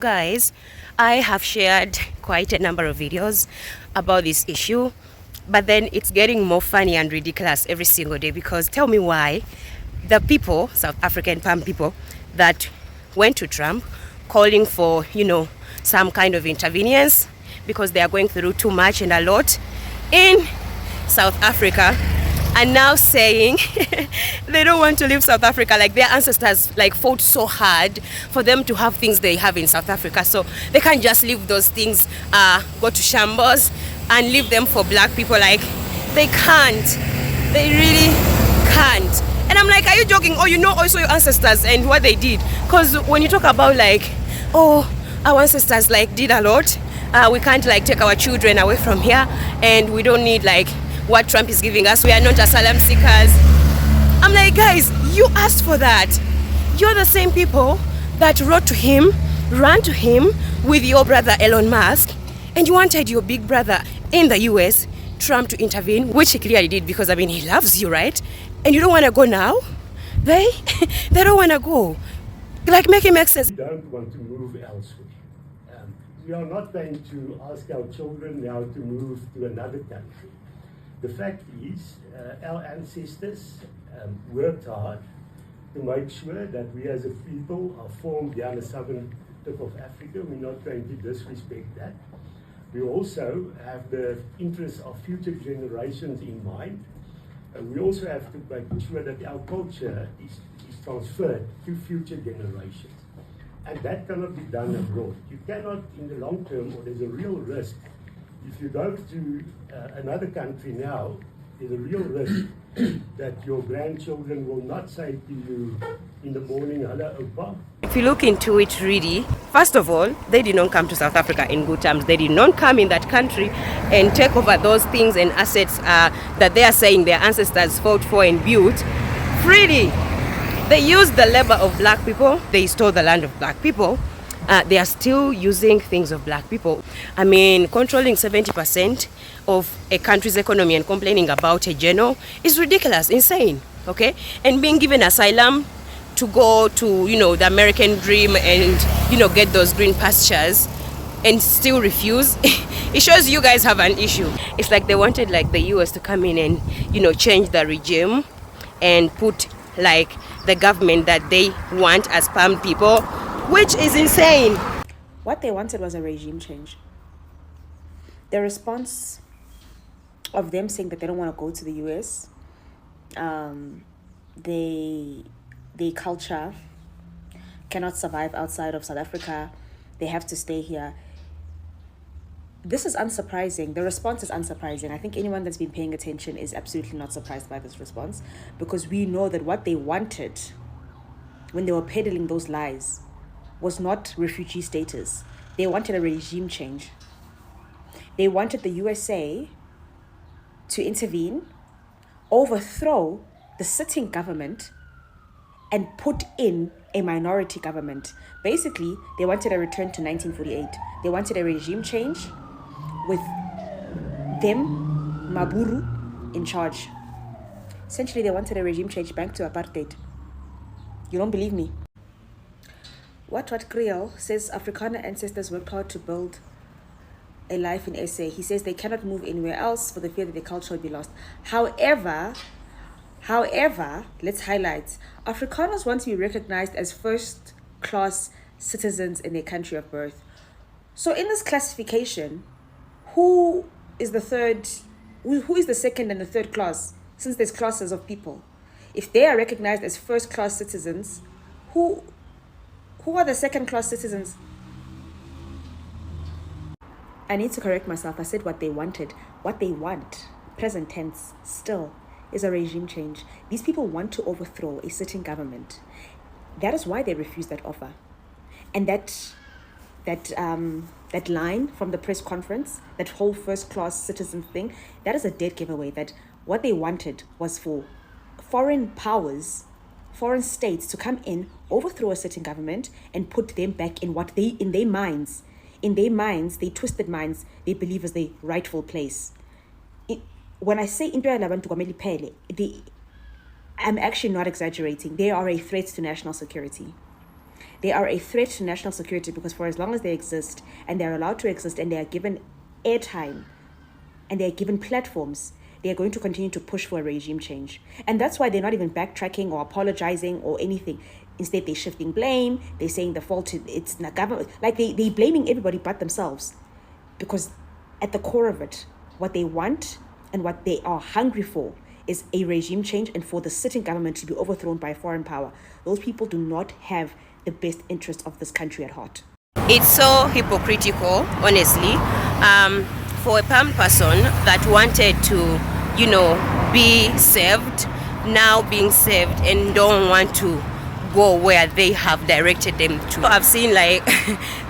Guys, I have shared quite a number of videos about this issue, but then it's getting more funny and ridiculous every single day, because tell me why the people, South African palm people, that went to Trump calling for, some kind of intervenience because they are going through too much and a lot in South Africa, and now saying they don't want to leave South Africa. Like their ancestors fought so hard for them to have things they have in South Africa, so they can't just leave those things, go to shambles and leave them for black people. Like they can't, they really can't. And I'm like, are you joking? Oh, also your ancestors and what they did. Because when you talk about our ancestors did a lot, we can't take our children away from here, and we don't need what Trump is giving us. We are not asylum seekers. I'm like, guys, you asked for that. You're the same people that wrote to him, ran to him with your brother Elon Musk, and you wanted your big brother in the US, Trump, to intervene, which he clearly did because, he loves you, right? And you don't want to go now? They don't want to go. Make it make sense. We don't want to move elsewhere. We are not going to ask our children now to move to another country. The fact is, our ancestors worked hard to make sure that we as a people are formed down the southern tip of Africa. We're not going to disrespect that. We also have the interests of future generations in mind. We also have to make sure that our culture is transferred to future generations. And that cannot be done abroad. You cannot, in the long term, or there's a real risk. If you go to another country now, there's a real risk that your grandchildren will not say to you in the morning, "Hello, Opa." If you look into it really, first of all, they did not come to South Africa in good terms. They did not come in that country and take over those things and assets that they are saying their ancestors fought for and built freely. They used the labor of black people. They stole the land of black people. They are still using things of black people. Controlling 70% of a country's economy and complaining about a general is ridiculous, insane, okay? And being given asylum to go to, the American dream and, get those green pastures and still refuse, it shows you guys have an issue. It's like they wanted the US to come in and, change the regime and put the government that they want as palm people, which is insane. What they wanted was a regime change. The response of them saying that they don't want to go to the US, their culture cannot survive outside of South Africa, they have to stay here. This is unsurprising. The response is unsurprising. I think anyone that's been paying attention is absolutely not surprised by this response, because we know that what they wanted when they were peddling those lies was not refugee status. They wanted a regime change. They wanted the USA to intervene, overthrow the sitting government, and put in a minority government. Basically, they wanted a return to 1948. They wanted a regime change with them, Maburu, in charge. Essentially, they wanted a regime change back to apartheid. You don't believe me? What Creole says Afrikaner ancestors worked hard to build a life in SA. He says they cannot move anywhere else for the fear that their culture will be lost. However, let's highlight, Afrikaners want to be recognized as first-class citizens in their country of birth. So in this classification, who is the second and the third class, since there's classes of people? If they are recognized as first-class citizens, who are the second-class citizens? I need to correct myself. I said what they wanted. What they want, present tense, still, is a regime change. These people want to overthrow a sitting government. That is why they refused that offer. And that line from the press conference, that whole first-class citizen thing, that is a dead giveaway. That what they wanted was for foreign powers, foreign states to come in, overthrow a sitting government, and put them back in what they, in their minds, their twisted minds, they believe is the rightful place. When I say into abantu kwamele iphele, I'm actually not exaggerating. They are a threat to national security. They are a threat to national security because for as long as they exist and they're allowed to exist and they are given airtime and they're given platforms, they're going to continue to push for a regime change. And that's why they're not even backtracking or apologizing or anything. Instead, they're shifting blame. They're saying the fault it's the government. Like they're blaming everybody but themselves. Because at the core of it, what they want and what they are hungry for is a regime change and for the sitting government to be overthrown by a foreign power. Those people do not have the best interest of this country at heart. It's so hypocritical, honestly, for a palm person that wanted to, be saved, now being saved and don't want to go where they have directed them to. I've seen like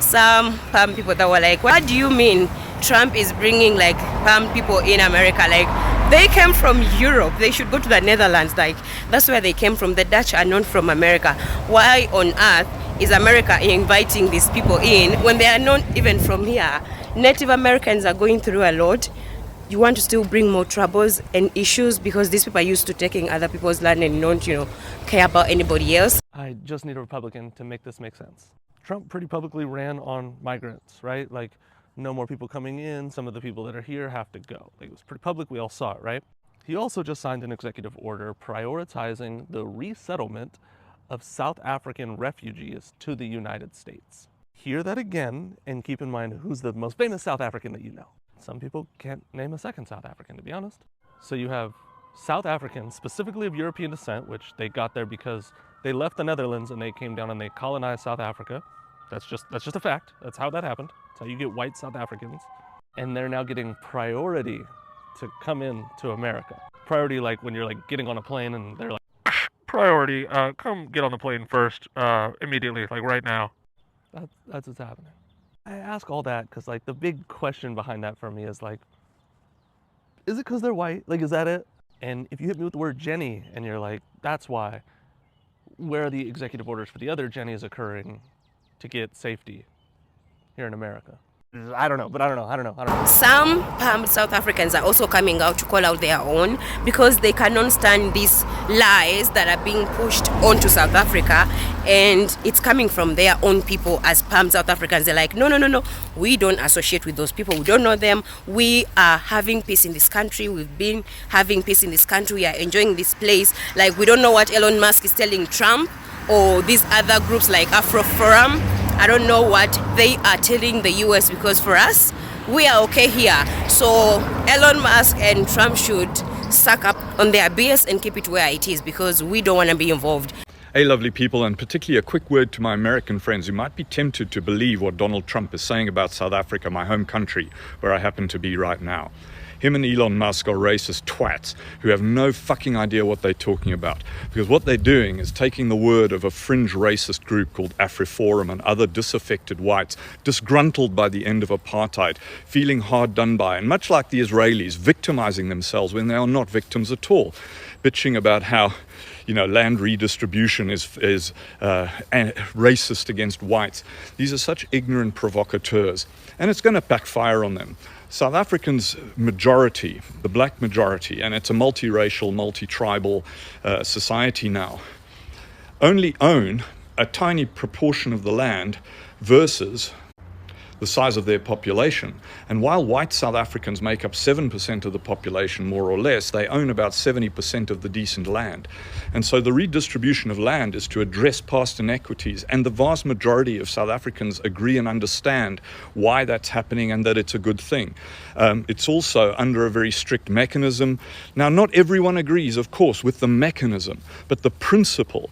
some palm people that were like, what do you mean Trump is bringing like palm people in America? Like, they came from Europe. They should go to the Netherlands. Like, that's where they came from. The Dutch are not from America. Why on earth is America inviting these people in when they are not even from here? Native Americans are going through a lot. You want to still bring more troubles and issues because these people are used to taking other people's land and don't, care about anybody else. I just need a Republican to make this make sense. Trump pretty publicly ran on migrants, right? Like, no more people coming in. Some of the people that are here have to go. Like, it was pretty public. We all saw it, right? He also just signed an executive order prioritizing the resettlement of South African refugees to the United States. Hear that again and keep in mind who's the most famous South African that you know. Some people can't name a second South African, to be honest. So you have South Africans, specifically of European descent, which they got there because they left the Netherlands and they came down and they colonized South Africa. That's just a fact. That's how that happened. That's how you get white South Africans. And they're now getting priority to come in to America. Priority, like when you're like getting on a plane and they're like, priority, come get on the plane first, immediately, like right now. That's what's happening. I ask all that because like the big question behind that for me is like, is it because they're white? Like, is that it? And if you hit me with the word Jenny and you're like, that's why, where are the executive orders for the other Jennies occurring to get safety here in America? I don't know. Some South Africans are also coming out to call out their own because they cannot stand these lies that are being pushed onto South Africa, and it's coming from their own people as palm South Africans. They're like, no, we don't associate with those people. We don't know them. We are having peace in this country. We've been having peace in this country. We are enjoying this place. Like, we don't know what Elon Musk is telling Trump or these other groups like Afro Forum. I don't know what they are telling the US because for us, we are okay here. So Elon Musk and Trump should suck up on their BS and keep it where it is because we don't want to be involved. Hey, lovely people, and particularly a quick word to my American friends who might be tempted to believe what Donald Trump is saying about South Africa, my home country, where I happen to be right now. Him and Elon Musk are racist twats who have no fucking idea what they're talking about. Because what they're doing is taking the word of a fringe racist group called AfriForum and other disaffected whites, disgruntled by the end of apartheid, feeling hard done by, and much like the Israelis, victimizing themselves when they are not victims at all, bitching about how land redistribution is racist against whites. These are such ignorant provocateurs, and it's going to backfire on them. South Africans' majority, the black majority, and it's a multiracial, multi-tribal society now, only own a tiny proportion of the land versus the size of their population. And while white South Africans make up 7% of the population, more or less, they own about 70% of the decent land. And so the redistribution of land is to address past inequities. And the vast majority of South Africans agree and understand why that's happening and that it's a good thing. It's also under a very strict mechanism. Now, not everyone agrees, of course, with the mechanism, but the principle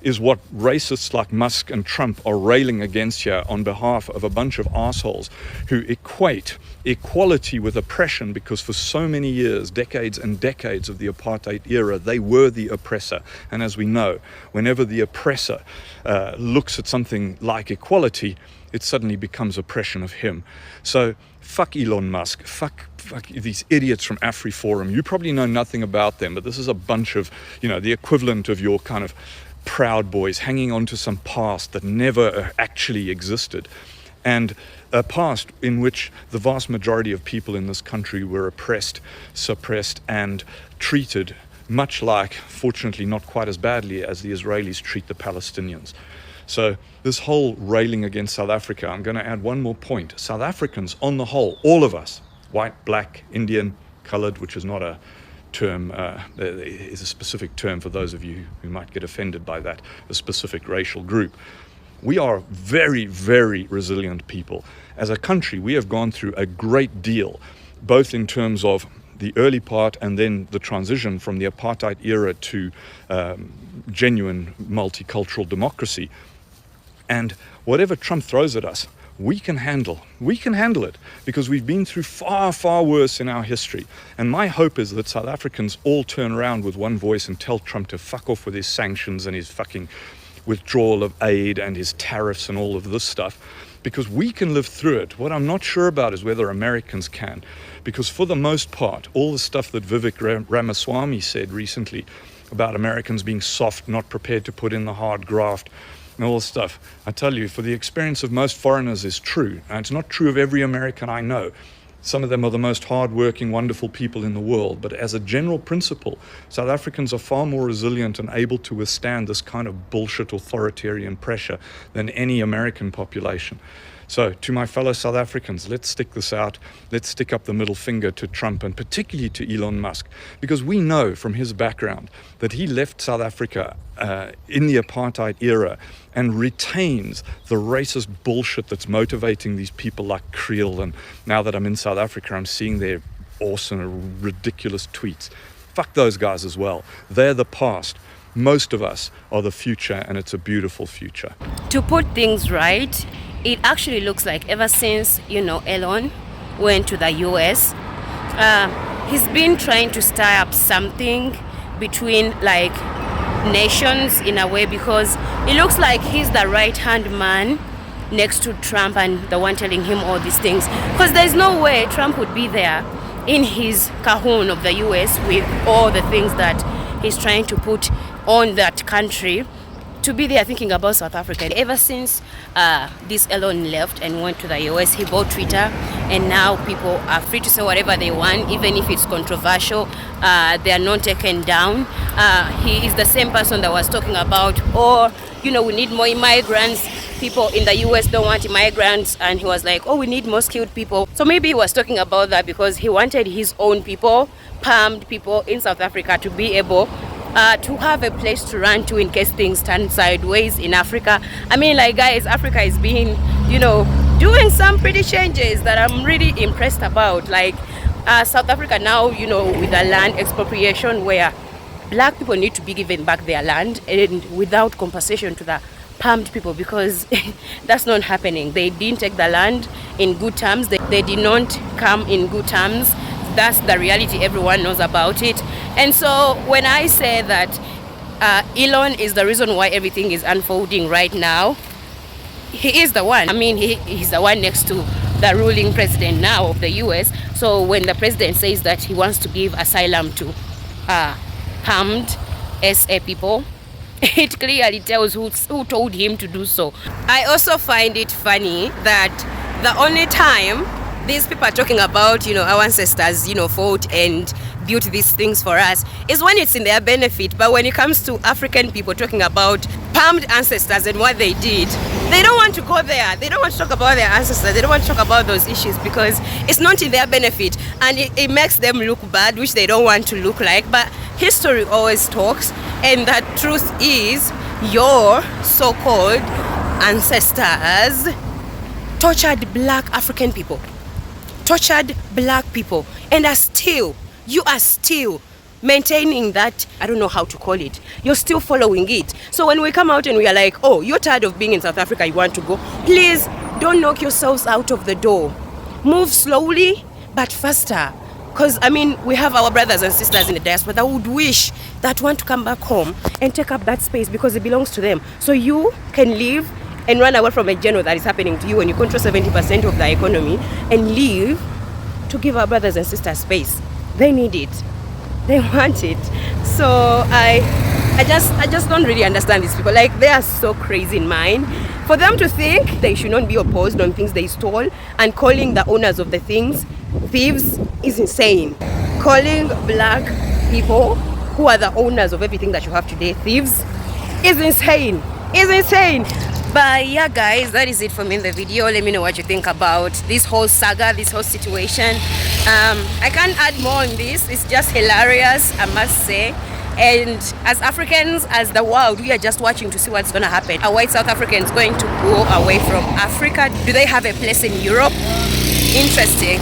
is what racists like Musk and Trump are railing against here on behalf of a bunch of assholes who equate equality with oppression because for so many years, decades and decades of the apartheid era, they were the oppressor. And as we know, whenever the oppressor looks at something like equality, it suddenly becomes oppression of him. So fuck Elon Musk, fuck these idiots from AfriForum. You probably know nothing about them, but this is a bunch of, the equivalent of your kind of Proud Boys hanging on to some past that never actually existed, and a past in which the vast majority of people in this country were oppressed, suppressed, and treated much like, fortunately not quite as badly as the Israelis treat the Palestinians. So this whole railing against South Africa, I'm going to add one more point. South Africans on the whole, all of us, white, black, Indian, colored, which is not a term, there is a specific term for those of you who might get offended by that, a specific racial group. We are very, very resilient people. As a country, we have gone through a great deal, both in terms of the early part and then the transition from the apartheid era to genuine multicultural democracy. And whatever Trump throws at us, we can handle it, because we've been through far, far worse in our history. And my hope is that South Africans all turn around with one voice and tell Trump to fuck off with his sanctions and his fucking withdrawal of aid and his tariffs and all of this stuff, because we can live through it. What I'm not sure about is whether Americans can, because for the most part, all the stuff that Vivek Ramaswamy said recently about Americans being soft, not prepared to put in the hard graft, and all this stuff, I tell you, for the experience of most foreigners is true. And it's not true of every American I know. Some of them are the most hardworking, wonderful people in the world. But as a general principle, South Africans are far more resilient and able to withstand this kind of bullshit authoritarian pressure than any American population. So to my fellow South Africans, let's stick this out. Let's stick up the middle finger to Trump, and particularly to Elon Musk, because we know from his background that he left South Africa in the apartheid era and retains the racist bullshit that's motivating these people like Creel. And now that I'm in South Africa, I'm seeing their awesome, ridiculous tweets. Fuck those guys as well. They're the past. Most of us are the future, and it's a beautiful future. To put things right, it actually looks like ever since, Elon went to the US, he's been trying to stir up something between nations in a way, because it looks like he's the right-hand man next to Trump and the one telling him all these things. Because there's no way Trump would be there in his cajon of the US with all the things that he's trying to put on that country, to be there thinking about South Africa. Ever since this Elon left and went to the US, he bought Twitter, and now people are free to say whatever they want, even if it's controversial. They are not taken down. He is the same person that was talking about, we need more immigrants. People in the US don't want immigrants, and he was like, we need more skilled people. So maybe he was talking about that because he wanted his own people, palmed people in South Africa, to be able to have a place to run to in case things turn sideways in Africa. I mean, guys, Africa is being, doing some pretty changes that I'm really impressed about. South Africa now, with the land expropriation, where black people need to be given back their land and without compensation to the palmed people, because that's not happening. They didn't take the land in good terms. They did not come in good terms. That's the reality. Everyone knows about it. And so when I say that Elon is the reason why everything is unfolding right now, he is the one. I mean, he's the one next to the ruling president now of the US. So when the president says that he wants to give asylum to harmed SA people, it clearly tells who told him to do so. I also find it funny that the only time these people are talking about, our ancestors, fought and built these things for us, is when it's in their benefit. But when it comes to African people talking about palmed ancestors and what they did, they don't want to go there. They don't want to talk about their ancestors. They don't want to talk about those issues because it's not in their benefit, and it makes them look bad, which they don't want to look like. But history always talks, and the truth is your so-called ancestors tortured black African people, tortured black people, and you are still maintaining that. I don't know how to call it. You're still following it. So when we come out and we are like, you're tired of being in South Africa, you want to go, please don't knock yourselves out of the door. Move slowly but faster. Because we have our brothers and sisters in the diaspora that would wish, that want to come back home and take up that space because it belongs to them. So you can leave and run away from a general that is happening to you when you control 70% of the economy, and leave to give our brothers and sisters space. They need it. They want it. So I just don't really understand these people. They are so crazy in mind. For them to think they should not be opposed on things they stole, and calling the owners of the things thieves is insane. Calling black people who are the owners of everything that you have today thieves is insane. It's insane. But yeah, guys, that is it for me in the video. Let me know what you think about this whole saga, this whole situation. I can't add more on this. It's just hilarious, I must say. And as Africans, as the world, we are just watching to see what's going to happen. Are white South Africans going to go away from Africa? Do they have a place in Europe? Interesting.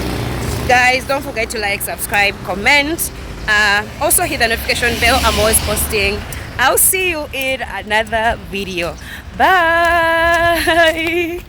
Guys, don't forget to like, subscribe, comment. Also hit the notification bell. I'm always posting. I'll see you in another video. Bye.